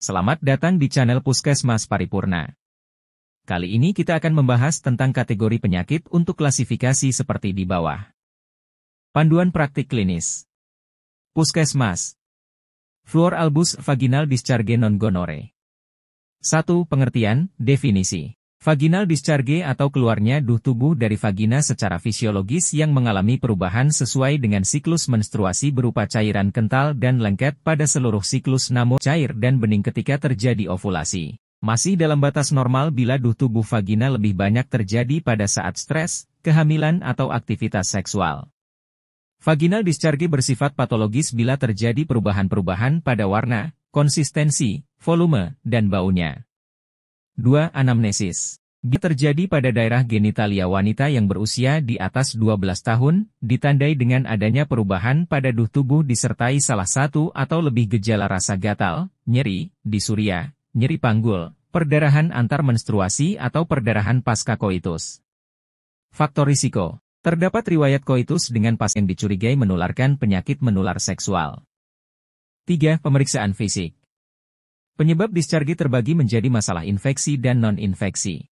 Selamat datang di channel Puskesmas Paripurna. Kali ini kita akan membahas tentang kategori penyakit untuk klasifikasi seperti di bawah. Panduan praktik klinis. Puskesmas. Fluor albus vaginal discharge non gonore. 1. Pengertian, definisi. Vaginal discharge atau keluarnya duh tubuh dari vagina secara fisiologis yang mengalami perubahan sesuai dengan siklus menstruasi berupa cairan kental dan lengket pada seluruh siklus namun cair dan bening ketika terjadi ovulasi. Masih dalam batas normal bila duh tubuh vagina lebih banyak terjadi pada saat stres, kehamilan atau aktivitas seksual. Vaginal discharge bersifat patologis bila terjadi perubahan-perubahan pada warna, konsistensi, volume, dan baunya. 2. Anamnesis. Bila terjadi pada daerah genitalia wanita yang berusia di atas 12 tahun, ditandai dengan adanya perubahan pada duh tubuh disertai salah satu atau lebih gejala rasa gatal, nyeri, disuria, nyeri panggul, perdarahan antar menstruasi atau perdarahan pasca koitus. Faktor risiko. Terdapat riwayat koitus dengan pasien yang dicurigai menularkan penyakit menular seksual. 3. Pemeriksaan fisik. Penyebab discharge terbagi menjadi masalah infeksi dan non-infeksi.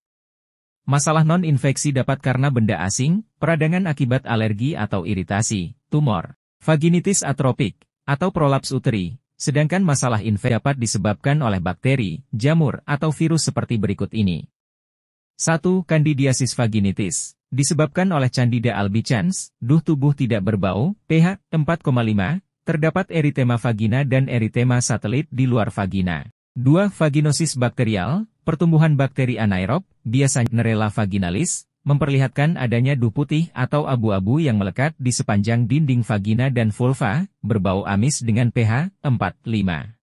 Masalah non-infeksi dapat karena benda asing, peradangan akibat alergi atau iritasi, tumor, vaginitis atropik, atau prolaps uteri, sedangkan masalah infeksi dapat disebabkan oleh bakteri, jamur, atau virus seperti berikut ini. 1. Candidiasis vaginitis. Disebabkan oleh Candida albicans, duh tubuh tidak berbau, pH 4,5, terdapat eritema vagina dan eritema satelit di luar vagina. 2. Vaginosis bakterial, pertumbuhan bakteri anaerob, biasanya Nerella vaginalis, memperlihatkan adanya duh putih atau abu-abu yang melekat di sepanjang dinding vagina dan vulva, berbau amis dengan pH 4,5.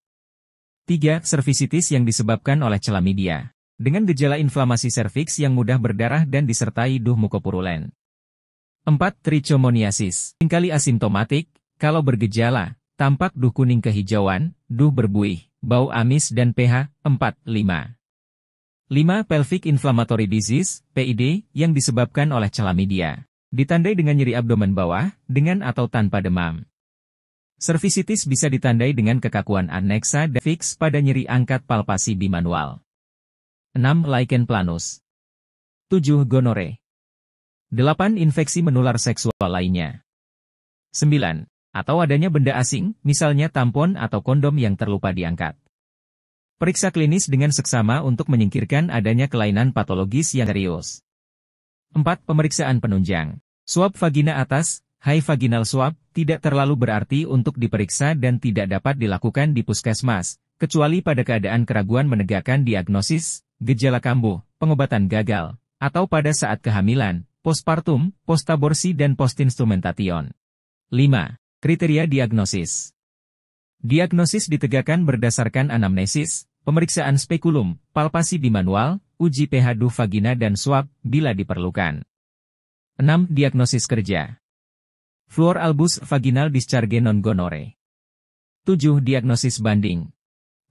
3. Cervicitis yang disebabkan oleh chlamydia, dengan gejala inflamasi serviks yang mudah berdarah dan disertai duh mukopurulen. 4. Trichomoniasis, seringkali asimptomatik, kalau bergejala, tampak duh kuning kehijauan, duh berbuih, bau amis dan pH 4,5. 5. Pelvic inflammatory disease, PID, yang disebabkan oleh chlamydia. Ditandai dengan nyeri abdomen bawah, dengan atau tanpa demam. Cervicitis bisa ditandai dengan kekakuan aneksa dan fix pada nyeri angkat palpasi bimanual. 6. Lichen planus. 7. Gonore. 8. Infeksi menular seksual lainnya. 9. Atau adanya benda asing, misalnya tampon atau kondom yang terlupa diangkat. Periksa klinis dengan seksama untuk menyingkirkan adanya kelainan patologis yang serius. 4. Pemeriksaan penunjang. Swab vagina atas, high vaginal swab, tidak terlalu berarti untuk diperiksa dan tidak dapat dilakukan di puskesmas, kecuali pada keadaan keraguan menegakkan diagnosis, gejala kambuh, pengobatan gagal, atau pada saat kehamilan, postpartum, postaborsi dan postinstrumentation. 5. Kriteria diagnosis. Diagnosis ditegakkan berdasarkan anamnesis, pemeriksaan spekulum, palpasi bimanual, uji pH duh vagina dan swab, bila diperlukan. 6. Diagnosis kerja. Fluor albus vaginal discharge non gonore. 7. Diagnosis banding.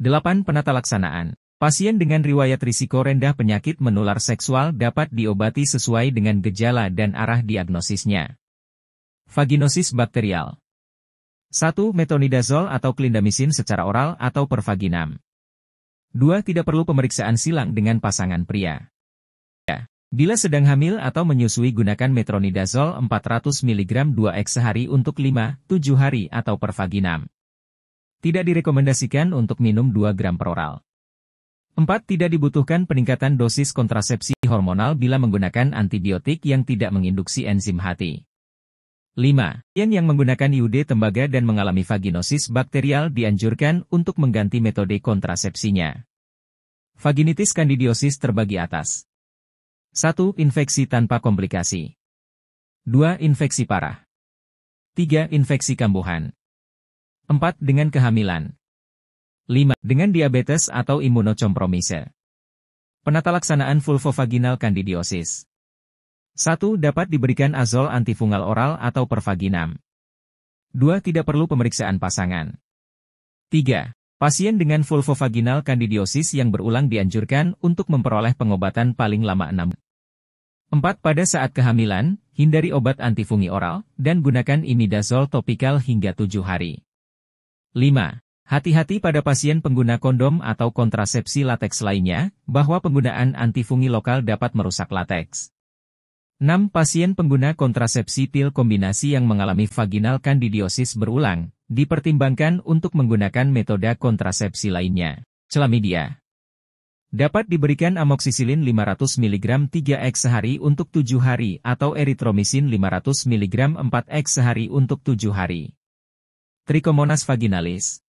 8. Penata laksanaan. Pasien dengan riwayat risiko rendah penyakit menular seksual dapat diobati sesuai dengan gejala dan arah diagnosisnya. Vaginosis bakterial. 1. Metronidazol atau clindamycin secara oral atau per vaginam. 2. Tidak perlu pemeriksaan silang dengan pasangan pria. Bila sedang hamil atau menyusui gunakan metronidazol 400 mg 2x sehari untuk 5-7 hari atau per vaginam. Tidak direkomendasikan untuk minum 2 gram per oral. 4. Tidak dibutuhkan peningkatan dosis kontrasepsi hormonal bila menggunakan antibiotik yang tidak menginduksi enzim hati. 5. Pasien yang menggunakan IUD tembaga dan mengalami vaginosis bakterial dianjurkan untuk mengganti metode kontrasepsinya. Vaginitis kandidiosis terbagi atas. 1. Infeksi tanpa komplikasi. 2. Infeksi parah. 3. Infeksi kambuhan. 4. Dengan kehamilan. 5. Dengan diabetes atau imunokompromise. Penata laksanaan vulvovaginal kandidiosis. 1. Dapat diberikan azol antifungal oral atau per vaginam. 2. Tidak perlu pemeriksaan pasangan. 3. Pasien dengan vulvovaginal kandidiosis yang berulang dianjurkan untuk memperoleh pengobatan paling lama 6. 4. Pada saat kehamilan, hindari obat antifungi oral, dan gunakan imidazol topikal hingga 7 hari. 5. Hati-hati pada pasien pengguna kondom atau kontrasepsi lateks lainnya, bahwa penggunaan antifungi lokal dapat merusak lateks. 6. Pasien pengguna kontrasepsi pil kombinasi yang mengalami vaginal kandidiosis berulang, dipertimbangkan untuk menggunakan metode kontrasepsi lainnya. Chlamydia. Dapat diberikan amoksisilin 500 mg 3x sehari untuk 7 hari atau eritromisin 500 mg 4x sehari untuk 7 hari. Trichomonas vaginalis.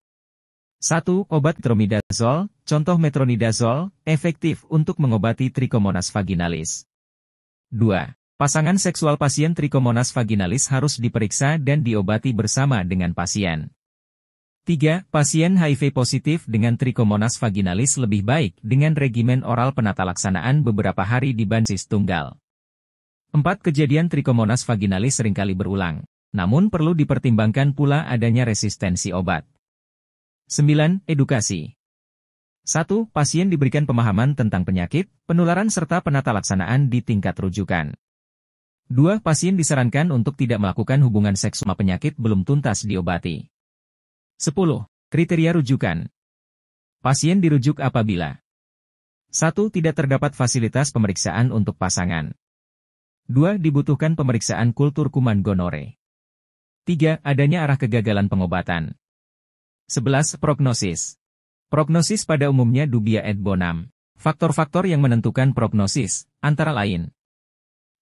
1. Obat metronidazol, contoh metronidazol, efektif untuk mengobati trichomonas vaginalis. 2. Pasangan seksual pasien trichomonas vaginalis harus diperiksa dan diobati bersama dengan pasien. 3. Pasien HIV positif dengan trichomonas vaginalis lebih baik dengan regimen oral penata laksanaan beberapa hari dibanding tunggal. 4. Kejadian trichomonas vaginalis seringkali berulang, namun perlu dipertimbangkan pula adanya resistensi obat. 9. Edukasi. 1. Pasien diberikan pemahaman tentang penyakit, penularan serta penata laksanaan di tingkat rujukan. 2. Pasien disarankan untuk tidak melakukan hubungan seks selama penyakit belum tuntas diobati. 10. Kriteria rujukan. Pasien dirujuk apabila 1. Tidak terdapat fasilitas pemeriksaan untuk pasangan. 2. Dibutuhkan pemeriksaan kultur kuman gonore. 3. Adanya arah kegagalan pengobatan. 11. Prognosis. Prognosis pada umumnya dubia et bonum. Faktor-faktor yang menentukan prognosis, antara lain.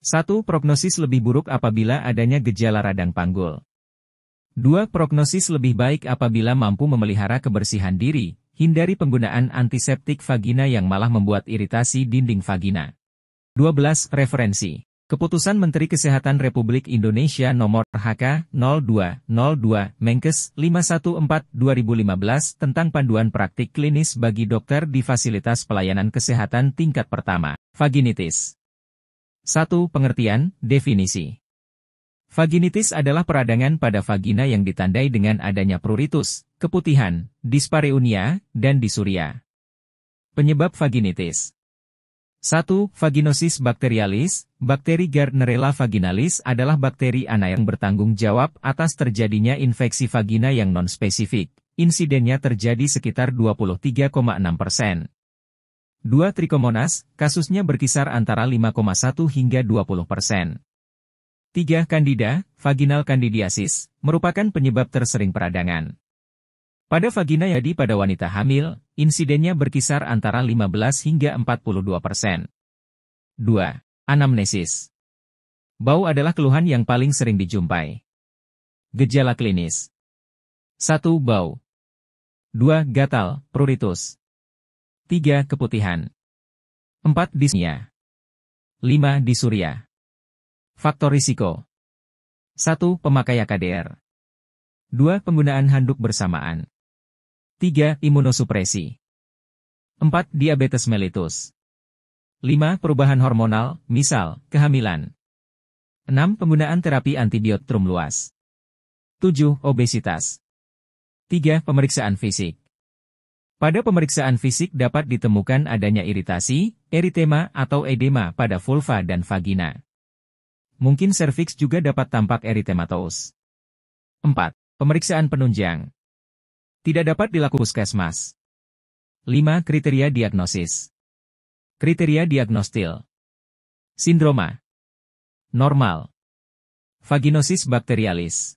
1. Prognosis lebih buruk apabila adanya gejala radang panggul. 2. Prognosis lebih baik apabila mampu memelihara kebersihan diri, hindari penggunaan antiseptik vagina yang malah membuat iritasi dinding vagina. 12. Referensi. Keputusan Menteri Kesehatan Republik Indonesia Nomor HK-02-02 Menkes 514/2015 tentang panduan praktik klinis bagi dokter di fasilitas pelayanan kesehatan tingkat pertama. Vaginitis. 1. Pengertian, definisi. Vaginitis adalah peradangan pada vagina yang ditandai dengan adanya pruritus, keputihan, dispareunia, dan disuria. Penyebab vaginitis. 1. Vaginosis bacterialis. Bakteri Gardnerella vaginalis adalah bakteri anaerob yang bertanggung jawab atas terjadinya infeksi vagina yang non-spesifik. Insidennya terjadi sekitar 23,6%. 2. Trichomonas, kasusnya berkisar antara 5,1 hingga 20%. 3. Candida, vaginal candidiasis, merupakan penyebab tersering peradangan. Pada vagina jadi pada wanita hamil, insidennya berkisar antara 15 hingga 42%. 2. Anamnesis. Bau adalah keluhan yang paling sering dijumpai. Gejala klinis. 1. Bau. 2. Gatal, pruritus. 3. Keputihan. 4. Disnia. 5. Disuria. Faktor risiko. 1. Pemakaian KDR. 2. Penggunaan handuk bersamaan. 3. Imunosupresi. 4. Diabetes mellitus. 5. Perubahan hormonal, misal, kehamilan. 6. Penggunaan terapi antibiotikum luas. 7. Obesitas. 3. Pemeriksaan fisik. Pada pemeriksaan fisik dapat ditemukan adanya iritasi, eritema atau edema pada vulva dan vagina. Mungkin serviks juga dapat tampak eritematos. 4. Pemeriksaan penunjang. Tidak dapat dilakukan puskesmas. 5. Kriteria diagnosis. Kriteria diagnostil. Sindroma. Normal. Vaginosis bacterialis.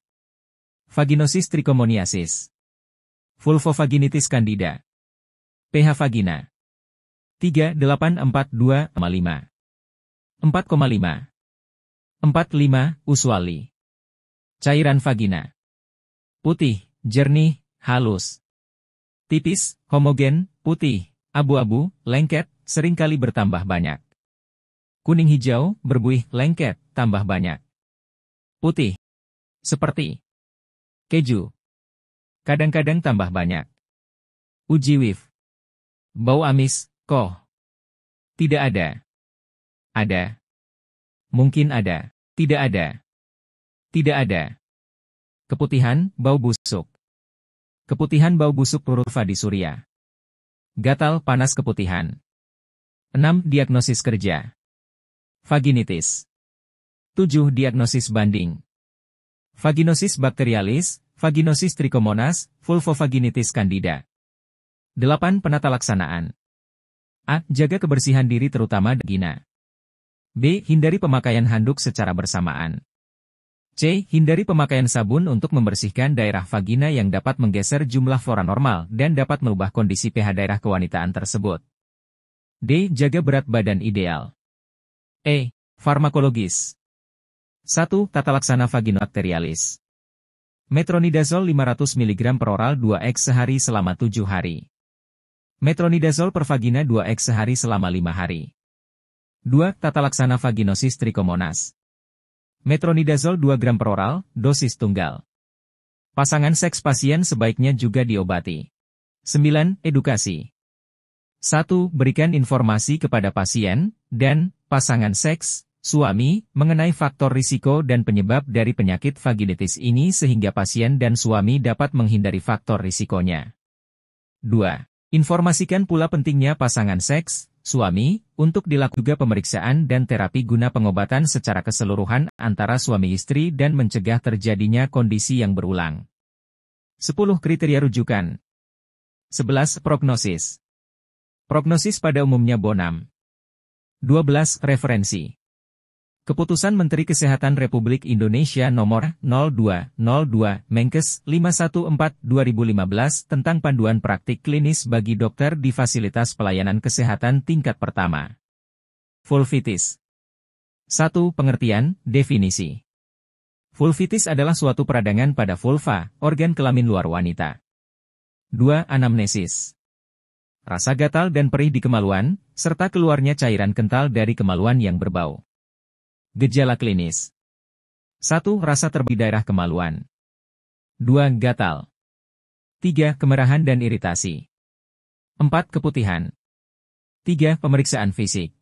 Vaginosis trichomoniasis. Vulvovaginitis candida. pH vagina. 3842,5. 4,5. 45, usually. Cairan vagina. Putih, jernih, halus. Tipis, homogen, putih, abu-abu, lengket, seringkali bertambah banyak. Kuning hijau, berbuih, lengket, tambah banyak. Putih. Seperti keju. Kadang-kadang tambah banyak. Uji WIF. Bau amis, koh. Tidak ada. Ada. Mungkin ada. Tidak ada. Tidak ada. Keputihan, bau busuk. Keputihan bau busuk vulva disuria. Gatal panas keputihan. 6. Diagnosis kerja. Vaginitis. 7. Diagnosis banding. Vaginosis bacterialis, vaginosis trichomonas, vulvovaginitis candida. 8. Penata laksanaan. A. Jaga kebersihan diri terutama vagina. B. Hindari pemakaian handuk secara bersamaan. C. Hindari pemakaian sabun untuk membersihkan daerah vagina yang dapat menggeser jumlah flora normal dan dapat merubah kondisi pH daerah kewanitaan tersebut. D. Jaga berat badan ideal. E. Farmakologis. 1. Tata laksana vaginobacterialis. Metronidazol 500 mg per oral 2x sehari selama 7 hari. Metronidazol per vagina 2x sehari selama 5 hari. 2. Tata laksana vaginosis trichomonas. Metronidazol 2 gram per oral, dosis tunggal. Pasangan seks pasien sebaiknya juga diobati. 9. Edukasi. 1. Berikan informasi kepada pasien dan pasangan seks, suami, mengenai faktor risiko dan penyebab dari penyakit vaginitis ini sehingga pasien dan suami dapat menghindari faktor risikonya. 2. Informasikan pula pentingnya pasangan seks, suami, untuk dilakukan juga pemeriksaan dan terapi guna pengobatan secara keseluruhan antara suami istri dan mencegah terjadinya kondisi yang berulang. 10. Kriteria rujukan. 11. Prognosis. Prognosis pada umumnya bonam. 12. Referensi. Keputusan Menteri Kesehatan Republik Indonesia Nomor 0202 Menkes 514/2015 tentang panduan praktik klinis bagi dokter di fasilitas pelayanan kesehatan tingkat pertama. Vulvitis. 1. Pengertian, definisi. Vulvitis adalah suatu peradangan pada vulva, organ kelamin luar wanita. 2. Anamnesis. Rasa gatal dan perih di kemaluan, serta keluarnya cairan kental dari kemaluan yang berbau. Gejala klinis. 1. Rasa terbang di daerah kemaluan. 2. Gatal. 3. Kemerahan dan iritasi. 4. Keputihan. 3. Pemeriksaan fisik.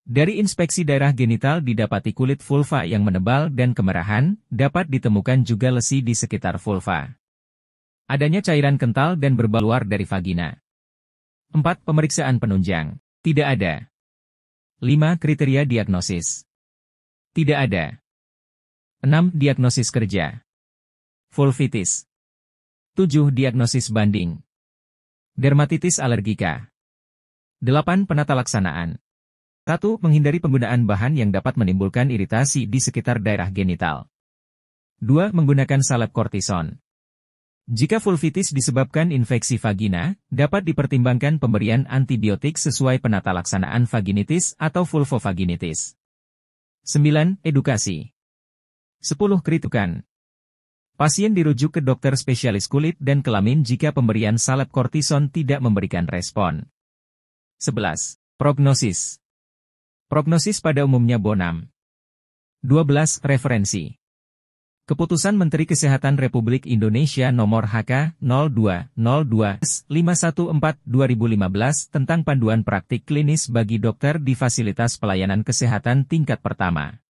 Dari inspeksi daerah genital didapati kulit vulva yang menebal dan kemerahan, dapat ditemukan juga lesi di sekitar vulva. Adanya cairan kental dan berbau luar dari vagina. 4. Pemeriksaan penunjang. Tidak ada. 5. Kriteria diagnosis. Tidak ada. 6. Diagnosis kerja. Vulvitis. 7. Diagnosis banding. Dermatitis alergika. 8. Penata laksanaan. 1. Menghindari penggunaan bahan yang dapat menimbulkan iritasi di sekitar daerah genital. 2. Menggunakan salep kortison. Jika vulvitis disebabkan infeksi vagina, dapat dipertimbangkan pemberian antibiotik sesuai penata laksanaan vaginitis atau vulvovaginitis. 9. Edukasi. 10. Kritikan. Pasien dirujuk ke dokter spesialis kulit dan kelamin jika pemberian salep kortison tidak memberikan respon. 11. Prognosis. Prognosis pada umumnya bonam. 12. Referensi. Keputusan Menteri Kesehatan Republik Indonesia Nomor HK0202/514/2015 tentang panduan praktik klinis bagi dokter di fasilitas pelayanan kesehatan tingkat pertama.